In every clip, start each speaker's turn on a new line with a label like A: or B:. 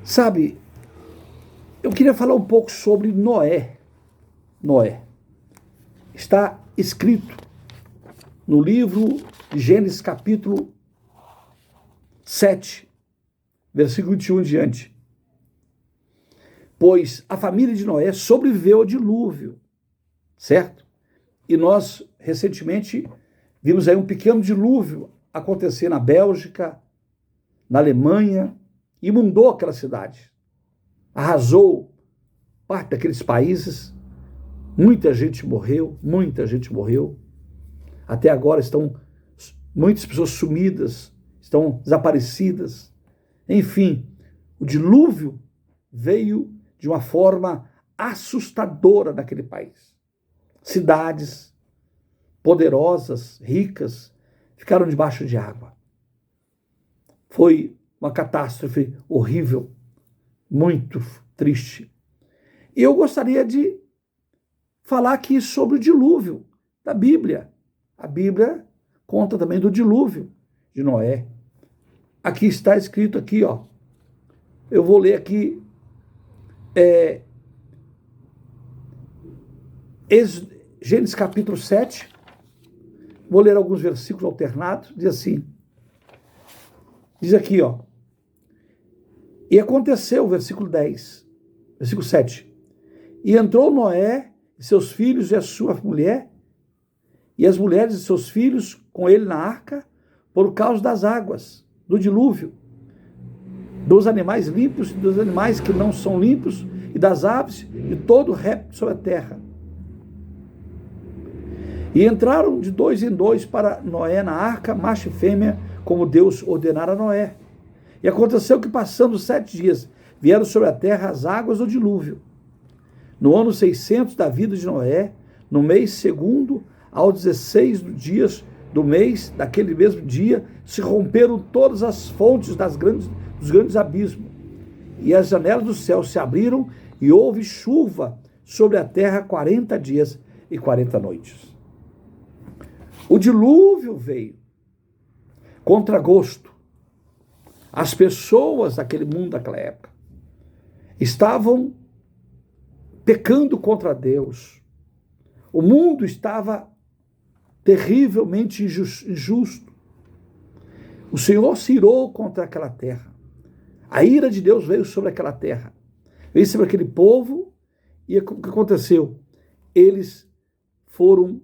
A: Sabe, eu queria falar um pouco sobre Noé. Noé. Está escrito no livro de Gênesis capítulo 7, versículo 21 em diante. Pois a família de Noé sobreviveu ao dilúvio, certo? E nós, recentemente, vimos aí um pequeno dilúvio acontecer na Bélgica, na Alemanha, inundou aquela cidade, arrasou parte daqueles países, muita gente morreu, até agora estão muitas pessoas sumidas, estão desaparecidas, enfim, o dilúvio veio de uma forma assustadora naquele país. Cidades poderosas, ricas, ficaram debaixo de água. Foi uma catástrofe horrível, muito triste. E eu gostaria de falar aqui sobre o dilúvio da Bíblia. A Bíblia conta também do dilúvio de Noé. Aqui está escrito aqui, ó. Eu vou ler aqui Gênesis capítulo 7. Vou ler alguns versículos alternados. Diz assim. Diz aqui, ó. E aconteceu, versículo 10, versículo 7. E entrou Noé, e seus filhos e a sua mulher, e as mulheres de seus filhos com ele na arca, por causa das águas, do dilúvio, dos animais limpos e dos animais que não são limpos, e das aves e todo réptil sobre a terra. E entraram de dois em dois para Noé na arca, macho e fêmea, como Deus ordenara a Noé. E aconteceu que, passando 7 dias, vieram sobre a terra as águas do dilúvio. No ano 600 da vida de Noé, no mês segundo, aos 16 dias do mês, daquele mesmo dia, se romperam todas as fontes dos grandes abismos. E as janelas do céu se abriram e houve chuva sobre a terra 40 dias e 40 noites. O dilúvio veio contra gosto. As pessoas daquele mundo, daquela época, estavam pecando contra Deus. O mundo estava terrivelmente injusto. O Senhor se irou contra aquela terra. A ira de Deus veio sobre aquela terra. Veio sobre aquele povo. E o que aconteceu? Eles foram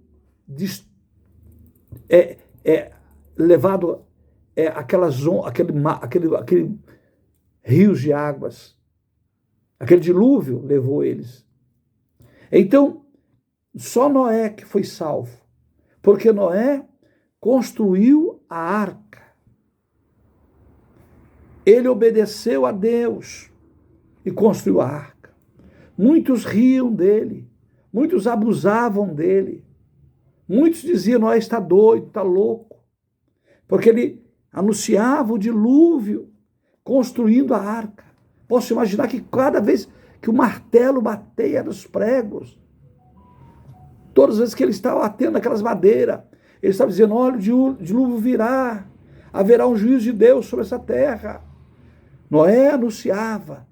A: levados aquele rios de águas. Aquele dilúvio levou eles. Então, só Noé que foi salvo. Porque Noé construiu a arca. Ele obedeceu a Deus e construiu a arca. Muitos riam dele. Muitos abusavam dele. Muitos diziam, Noé está doido, está louco. Porque ele anunciava o dilúvio, construindo a arca. Posso imaginar que cada vez que o martelo bateia nos pregos, todas as vezes que ele estava batendo naquelas madeiras, ele estava dizendo, olha, o dilúvio virá, haverá um juízo de Deus sobre essa terra. Noé anunciava,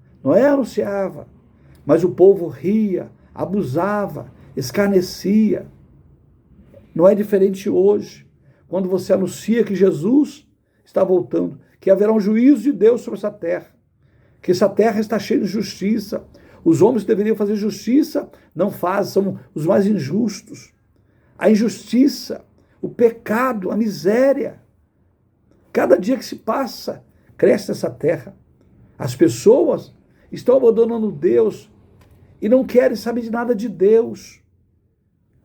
A: mas o povo ria, abusava, escarnecia. Não é diferente hoje, quando você anuncia que Jesus está voltando, que haverá um juízo de Deus sobre essa terra, que essa terra está cheia de justiça. Os homens que deveriam fazer justiça não fazem, são os mais injustos. A injustiça, o pecado, a miséria. Cada dia que se passa, cresce essa terra. As pessoas estão abandonando Deus e não querem saber de nada de Deus.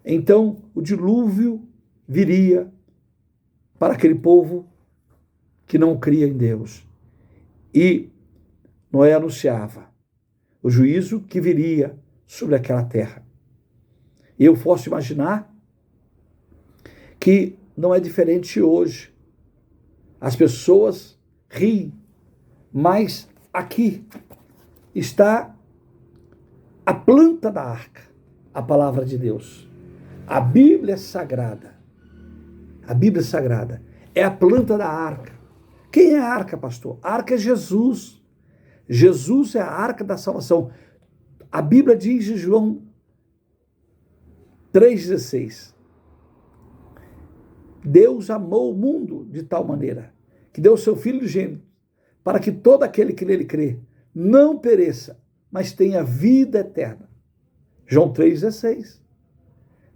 A: Então, o dilúvio viria para aquele povo que não cria em Deus. E Noé anunciava o juízo que viria sobre aquela terra. E eu posso imaginar que não é diferente hoje. As pessoas riem, mas aqui está a planta da arca, a palavra de Deus. A Bíblia é sagrada. A Bíblia é sagrada. É a planta da arca. Quem é a arca, pastor? A arca é Jesus. Jesus é a arca da salvação. A Bíblia diz em João 3,16: Deus amou o mundo de tal maneira que deu o seu Filho unigênito, para que todo aquele que nele crê não pereça, mas tenha vida eterna. João 3,16.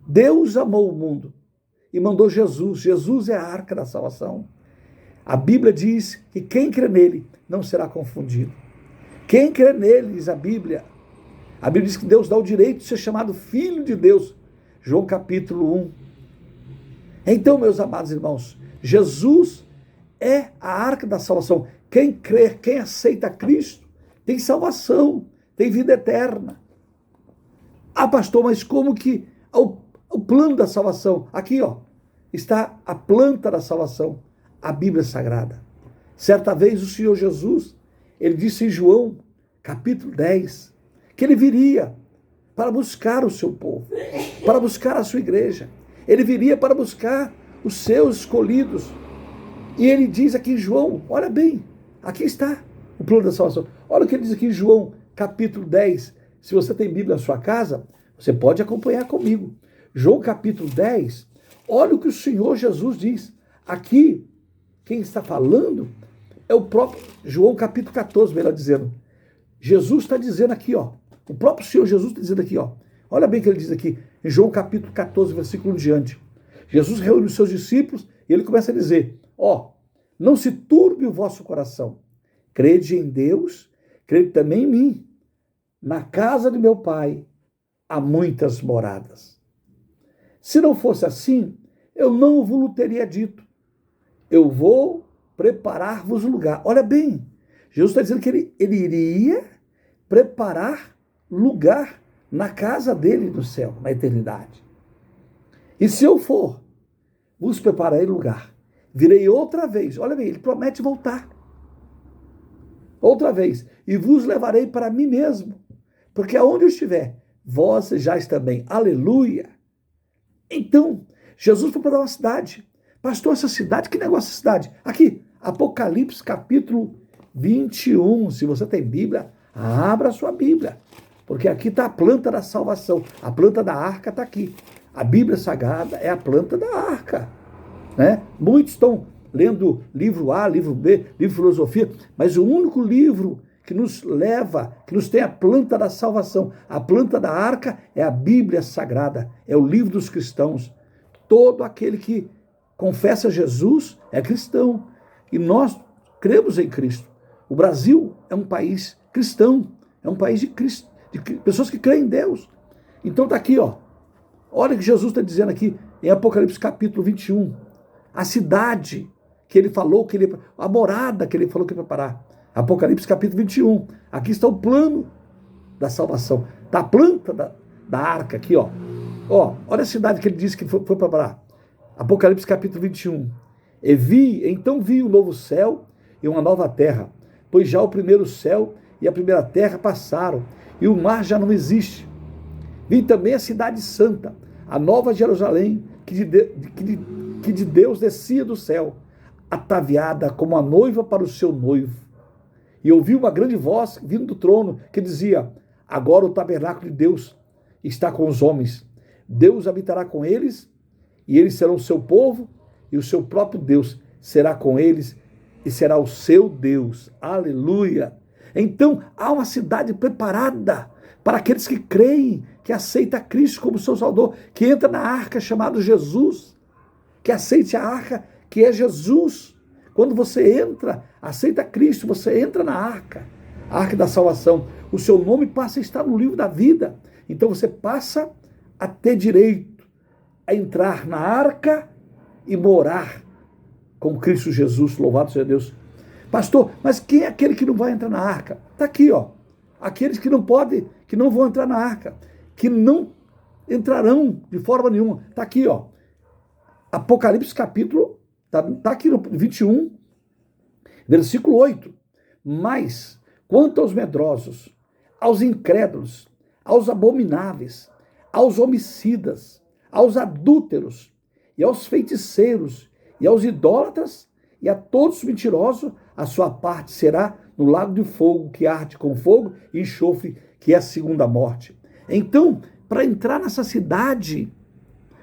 A: Deus amou o mundo e mandou Jesus. Jesus é a arca da salvação. A Bíblia diz que quem crê nele não será confundido. Quem crê nele, diz a Bíblia diz que Deus dá o direito de ser chamado Filho de Deus. João capítulo 1. Então, meus amados irmãos, Jesus é a arca da salvação. Quem crê, quem aceita Cristo, tem salvação, tem vida eterna. Ah, pastor, mas como que o plano da salvação? Aqui, ó, está a planta da salvação, a Bíblia Sagrada. Certa vez o Senhor Jesus, ele disse em João, capítulo 10, que ele viria para buscar o seu povo, para buscar a sua igreja. Ele viria para buscar os seus escolhidos. E ele diz aqui em João, olha bem, aqui está o plano da salvação. Olha o que ele diz aqui em João, capítulo 10. Se você tem Bíblia na sua casa, você pode acompanhar comigo. João capítulo 10, olha o que o Senhor Jesus diz. Aqui, quem está falando é o próprio João capítulo 14, melhor dizendo. Jesus está dizendo aqui, ó. O próprio Senhor Jesus está dizendo aqui, ó. Olha bem o que ele diz aqui, em João capítulo 14, versículo em diante. Jesus reúne os seus discípulos e ele começa a dizer, ó, não se turbe o vosso coração. Crede em Deus, crede também em mim. Na casa de meu Pai há muitas moradas. Se não fosse assim, eu não vos teria dito. Eu vou preparar-vos lugar. Olha bem, Jesus está dizendo que ele iria preparar lugar na casa dele no céu, na eternidade. E se eu for, vos prepararei lugar. Virei outra vez. Olha bem, ele promete voltar. Outra vez. E vos levarei para mim mesmo. Porque aonde eu estiver, vós já também. Aleluia. Então, Jesus foi para uma cidade. Pastor, essa cidade, que negócio essa cidade? Aqui, Apocalipse capítulo 21. Se você tem Bíblia, abra a sua Bíblia. Porque aqui está a planta da salvação. A planta da arca está aqui. A Bíblia Sagrada é a planta da arca. Né? Muitos estão lendo livro A, livro B, livro de filosofia, mas o único livro que nos leva, que nos tem a planta da salvação, a planta da arca, é a Bíblia Sagrada, é o livro dos cristãos. Todo aquele que confessa Jesus é cristão. E nós cremos em Cristo. O Brasil é um país cristão, é um país de Cristo, de pessoas que creem em Deus. Então está aqui, ó. Olha o que Jesus está dizendo aqui em Apocalipse capítulo 21. A cidade que ele falou, a morada que ele falou que ia preparar. Apocalipse capítulo 21. Aqui está o plano da salvação. Está a planta da arca aqui, ó. Ó, olha a cidade que ele disse que foi preparar. Apocalipse capítulo 21. Então vi o novo céu e uma nova terra, pois já o primeiro céu e a primeira terra passaram, e o mar já não existe. Vi também a cidade santa, a nova Jerusalém, que de Deus descia do céu, ataviada como a noiva para o seu noivo. E ouvi uma grande voz vindo do trono, que dizia, agora o tabernáculo de Deus está com os homens. Deus habitará com eles, e eles serão o seu povo, e o seu próprio Deus será com eles, e será o seu Deus. Aleluia! Então, há uma cidade preparada para aqueles que creem, que aceitam Cristo como seu Salvador, que entra na arca chamada Jesus, que aceite a arca que é Jesus. Quando você entra, aceita Cristo, você entra na arca, a arca da salvação. O seu nome passa a estar no livro da vida. Então você passa a ter direito a entrar na arca e morar com Cristo Jesus. Louvado seja Deus. Pastor, mas quem é aquele que não vai entrar na arca? Está aqui, ó. Aqueles que não podem, que não vão entrar na arca, que não entrarão de forma nenhuma. Está aqui, ó. Apocalipse capítulo, está aqui no 21, versículo 8. Mas, quanto aos medrosos, aos incrédulos, aos abomináveis, aos homicidas, aos adúlteros, e aos feiticeiros, e aos idólatras, e a todos os mentirosos a sua parte será no lago de fogo, que arde com fogo e enxofre, que é a segunda morte. Então, para entrar nessa cidade,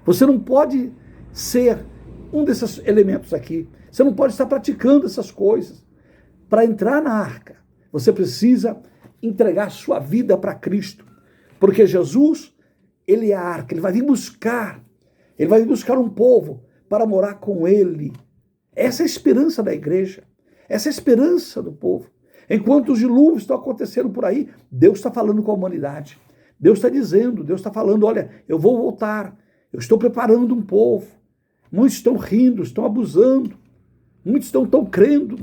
A: você não pode ser um desses elementos aqui. Você não pode estar praticando essas coisas. Para entrar na arca, você precisa entregar sua vida para Cristo. Porque Jesus, ele é a arca, ele vai vir buscar um povo para morar com ele. Essa é a esperança da igreja, essa é a esperança do povo. Enquanto os dilúvios estão acontecendo por aí, Deus está falando com a humanidade. Deus está dizendo, Deus está falando, olha, eu vou voltar, eu estou preparando um povo. Muitos estão rindo, estão abusando, muitos estão crendo,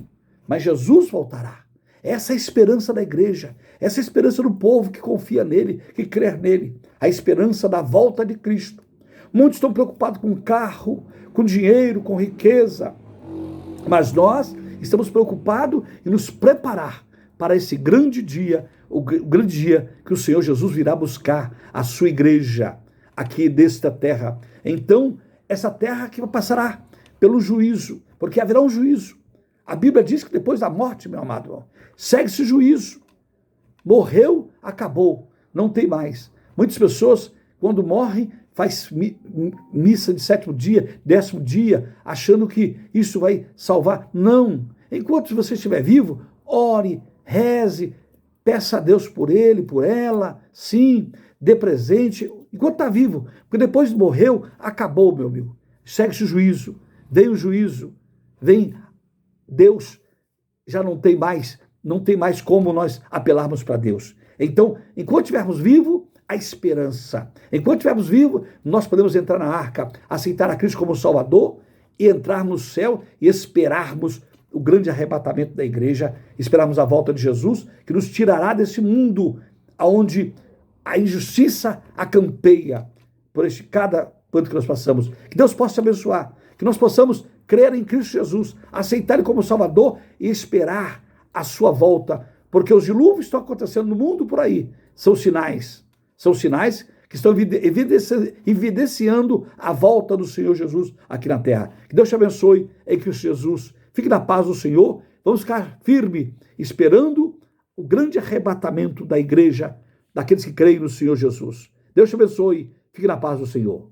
A: mas Jesus voltará. Essa é a esperança da igreja, essa é a esperança do povo que confia nele, que crê nele, a esperança da volta de Cristo. Muitos estão preocupados com carro, com dinheiro, com riqueza, mas nós estamos preocupados em nos preparar para esse grande dia, o grande dia que o Senhor Jesus virá buscar a sua igreja aqui desta terra. Então, essa terra que passará pelo juízo, porque haverá um juízo. A Bíblia diz que depois da morte, meu amado irmão, segue-se juízo. Morreu, acabou, não tem mais. Muitas pessoas, quando morrem, faz missa de 7º dia, 10º dia, achando que isso vai salvar. Não. Enquanto você estiver vivo, ore, reze, peça a Deus por ele, por ela, sim, dê presente, enquanto está vivo. Porque depois de morreu, acabou, meu amigo. Segue-se o juízo, vem o juízo, vem Deus, já não tem mais como nós apelarmos para Deus. Então, enquanto estivermos vivos, a esperança. Enquanto estivermos vivos, nós podemos entrar na arca, aceitar a Cristo como Salvador e entrar no céu e esperarmos o grande arrebatamento da igreja, esperarmos a volta de Jesus, que nos tirará desse mundo onde a injustiça acampeia por cada quanto que nós passamos. Que Deus possa te abençoar, que nós possamos crer em Cristo Jesus, aceitar Ele como Salvador e esperar a sua volta, porque os dilúvios estão acontecendo no mundo por aí, são sinais que estão evidenciando a volta do Senhor Jesus aqui na terra. Que Deus te abençoe em Cristo Jesus. Fique na paz do Senhor. Vamos ficar firme, esperando o grande arrebatamento da igreja, daqueles que creem no Senhor Jesus. Deus te abençoe. Fique na paz do Senhor.